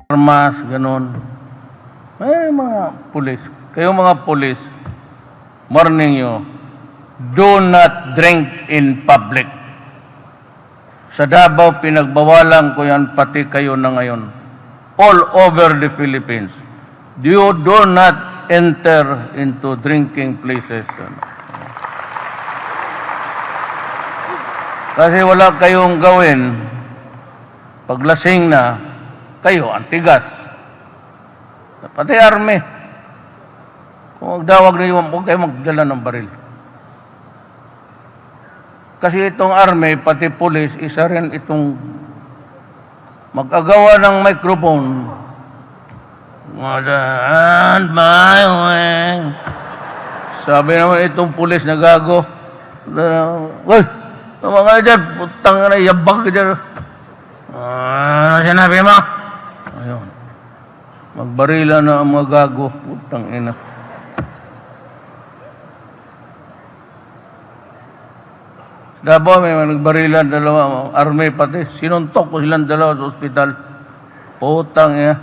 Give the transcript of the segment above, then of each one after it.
armas, ganon. May mga pulis. Kayo mga pulis, warning nyo, do not drink in public. Sa Davao, pinagbawalan ko yan, pati kayo na ngayon. All over the Philippines. You do not enter into drinking places. Kasi wala kayong gawin. Paglasing na, kayo, antigas. Pati army. Kung magdawag na yun, huwag kayo magdala ng baril. Kasi itong army, pati police, isa rin itong mag-agawa ng microphone. And my way. Sabi naman itong police na gago. Uy, mga dyan, putang na, yabag ka dyan. Sinabi mo? Ayun. Magbarila na ang mga gago. Putang ina. Davao may nagbarilan, dalawa, army pati. Sinuntok ko silang dalawa sa ospital. Putang ina.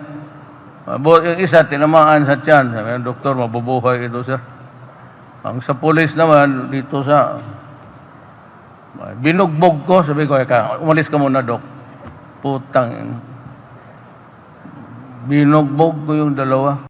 Yung isa, tinamaan sa tiyan. Sabi ng doktor, mabubuhay ito, sir. Ang sa pulis naman, dito sa binugbog ko. Sabi ko, umalis ka muna, dok. Putang ina. Binugbog ko yung dalawa.